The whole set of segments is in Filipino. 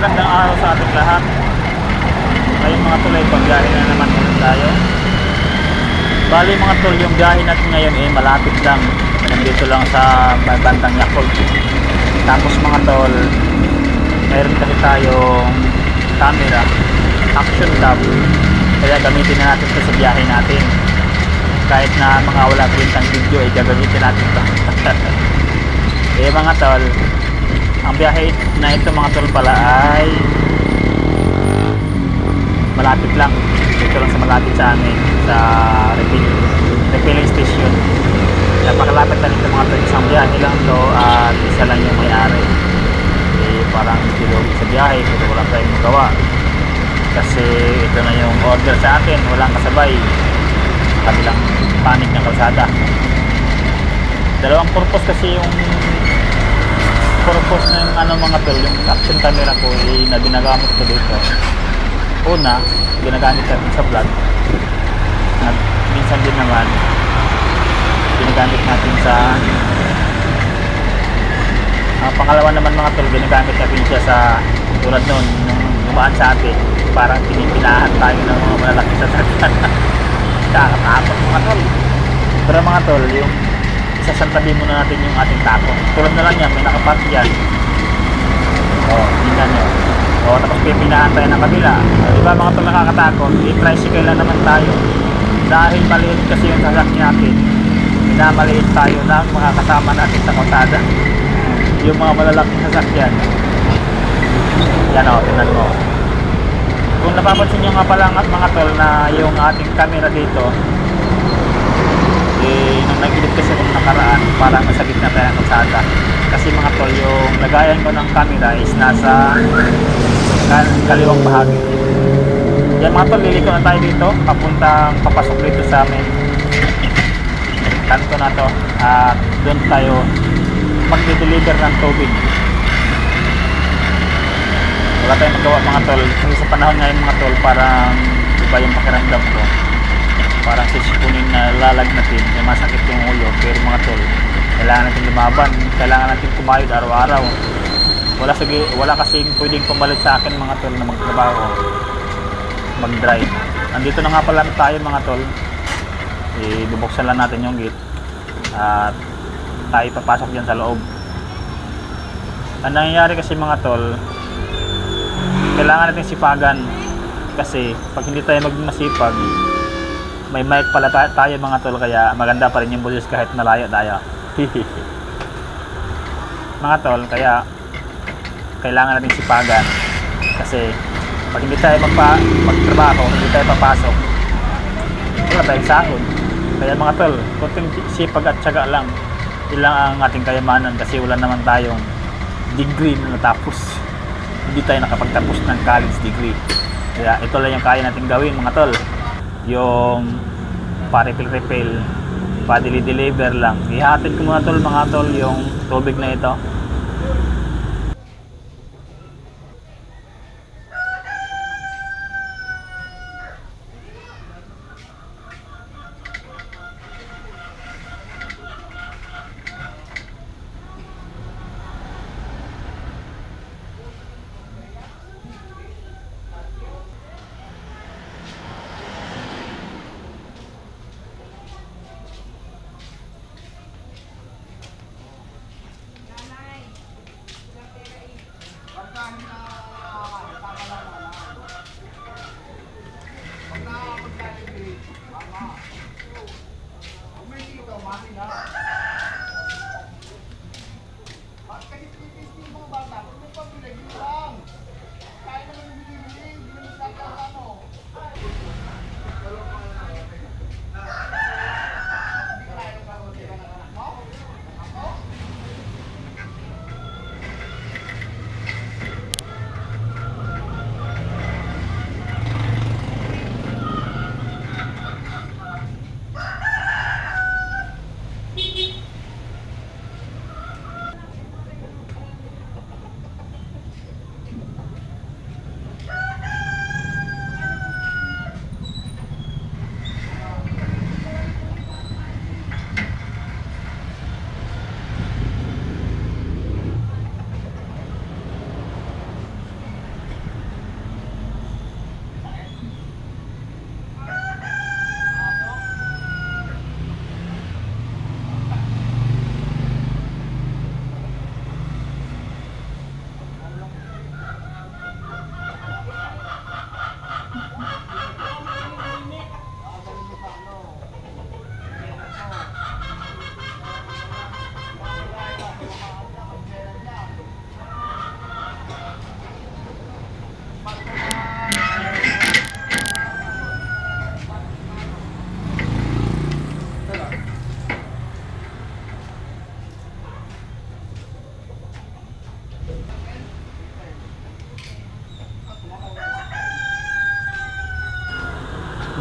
Magandang araw sa ating lahat. Ngayon mga tol ay pagbiyahe na naman ulit tayo. Bali mga tol, yung biyahe natin ngayon ay malapit lang. Nandito lang sa bandang Yakult. Tapos mga tol, mayroon kasi tayong camera, action cam. Kaya gamitin na natin ito sa biyahe natin. Kahit na mga wala kwentang video ay gagamitin natin ito. Eh mga tol, ang biyahe na ito mga tol pala ay malapit lang. Dito lang sa malapit sa amin, sa refilling station. Napakalapit na nito mga tol. Isang biyahe lang to at isa lang yung may-ari. Eh parang silog sa biyahe, pero wala tayong magawa. Kasi ito na yung order sa akin, walang kasabay. Kabilang panig ng kalsada. Dalawang purpose kasi yung purpose ng ano mga tol, yung action camera ko na ginagamit ko dito. Una, ginagamit natin sa vlog. At minsan din naman ginagamit natin sa pangalawa naman mga tol, ginagamit natin siya sa tulad nun nung dumaan sa atin, parang pinipinahan tayo ng mga malalaki sa sasakyan. Kakatakot mga tol. Pero mga tol, yung isasantabi muna natin yung ating takot. Tulad na lang yan, may nakapark yan. Tingnan nyo. Tapos pipinahan tayo ng kabila. Diba mga tol, nakakatakot? I-tricycle lang naman tayo. Dahil maliit kasi yung sasakyan natin, minamaliit tayo ng mga kasama natin sa kalsada. Yung mga malalaking sasakyan. Yan o, tingnan mo. Kung napapansin nyo nga pala mga tol na yung ating camera dito, nung nag-edit kasi kung nakaraan, parang nasa gitna tayo ng kalsada. Kasi mga tol, yung lagayan ko ng camera is nasa kaliwang bahagi. Yan mga tol, liliko na tayo dito, papasok dito sa amin kanto na to, at doon tayo magde-deliver ng tubig. Wala tayong magawa mga tol, kasi sa panahon ngayon mga tol, parang iba yung pakiramdam ko. Parang sisipunin na lalagnatin, may masakit yung ulo. Pero mga tol, kailangan natin lumaban, kailangan natin kumayod araw-araw. Wala kasing pwedeng pumalit sa akin mga tol na magtrabaho, mag-drive. Nandito na nga pala tayo mga tol. Bubuksan lang natin yung gate at tayo papasok dyan sa loob. Ang nangyayari kasi mga tol, kailangan natin sipagan. Kasi pag hindi tayo masipag, may mic pala tayo mga tol, kaya maganda pa rin yung boses kahit malayo tayo. Mga tol, kaya kailangan natin sipagan. Kasi pag hindi tayo magtrabaho, hindi tayo papasok, wala tayong sahod. Kaya mga tol, kunting sipag at tiyaga lang, ilang ang ating kayamanan. Kasi wala naman tayong degree na natapos. Hindi tayo nakapagtapos ng college degree. Kaya ito lang yung kaya natin gawin mga tol. Yung pa-refill, pa-deliver lang. Ihatid ko muna tol mga tol yung tubig na ito.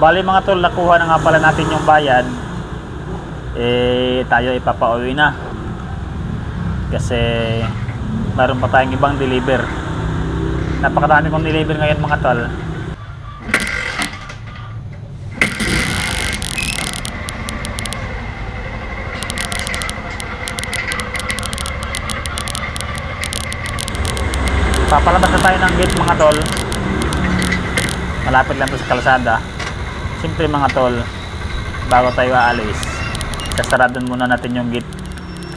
Bali mga tol, nakuha na nga pala natin yung bayad. Tayo ipapauwi na. Kasi meron pa tayong ibang deliver. Napakadami kong deliver ngayon mga tol. Papalabas na tayo ng gate mga tol. Malapit lang to sa kalsada. Siyempre mga tol, bago tayo aalis, sasaradon muna natin yung gate.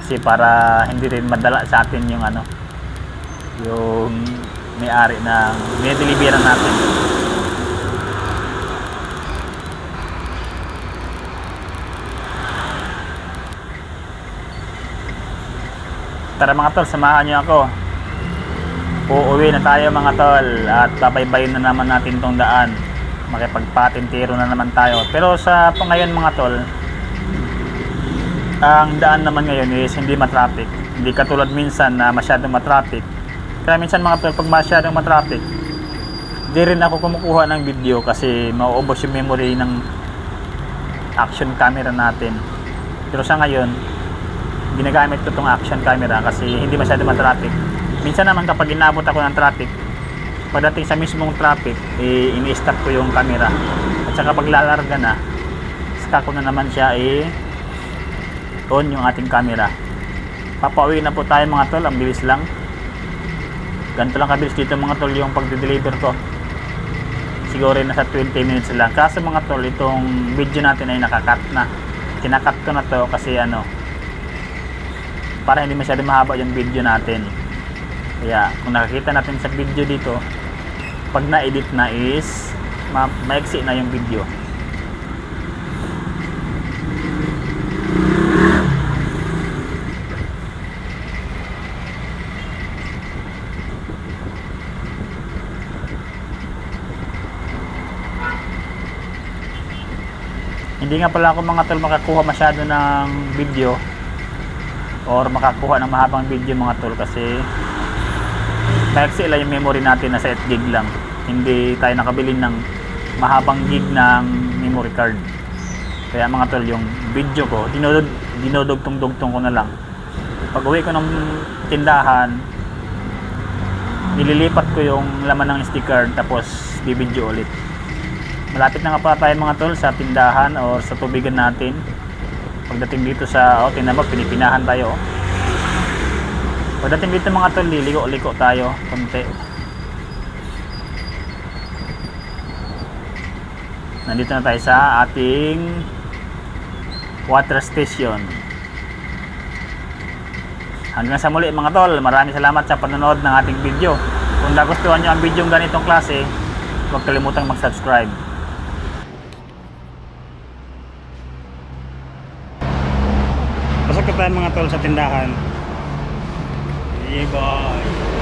Kasi para hindi rin madala sa atin yung ano, yung may-ari ng dinideliveran natin. Tara mga tol, samahan nyo ako. Uuwi na tayo mga tol at babaybayin na naman natin tong daan. Makipagpatintiro na naman tayo. Pero sa ngayon mga tol, ang daan naman ngayon is hindi matraffic. Hindi katulad minsan na masyadong matraffic. Kaya minsan mga tol, pag masyadong matraffic, di rin ako kumukuha ng video kasi mauubos yung memory ng action camera natin. Pero sa ngayon, ginagamit ko tong action camera kasi hindi masyadong matraffic. Minsan naman kapag inabot ako ng traffic, pagdating sa mismong traffic, ini-stop ko yung camera. At saka pag lalarga na, saka ko na naman siya on yung ating camera. Papauwi na po tayo mga tol, ang bilis lang. Ganito lang kabilis dito mga tol yung pagde-deliver ko. Siguro nasa 20 minutes lang. Kaso mga tol, itong video natin ay nakakat na. Kinakat ko na to kasi para hindi masyado mahaba yung video natin. Kaya kung nakakita natin sa video dito, pag na-edit na is maiksi na yung video. Hindi nga pala ako mga tol makakuha masyado ng video or makakuha ng mahabang video mga tol kasi maiksi lang yung memory natin, nasa 8 gig lang. Hindi tayo nakabili ng mahabang gig ng memory card. Kaya mga tol, yung video ko dinodugtong-dugtong ko na lang. Pag uwi ko ng tindahan, nililipat ko yung laman ng SD card tapos bibidyo ulit. Malapit na nga pa tayo mga tol sa tindahan or sa tubigan natin. Pagdating dito sa tingnan mo, pinipinahan tayo. Pagdating dito mga tol, liliko-liko tayo konti. Nandito na tayo sa ating water station. Hanggang sa muli mga tol, maraming salamat sa panonood ng ating video. Kung nagustuhan nyo ang video ng ganitong klase, huwag kalimutang mag-subscribe. Pasok na tayo mga tol sa tindahan. Bye.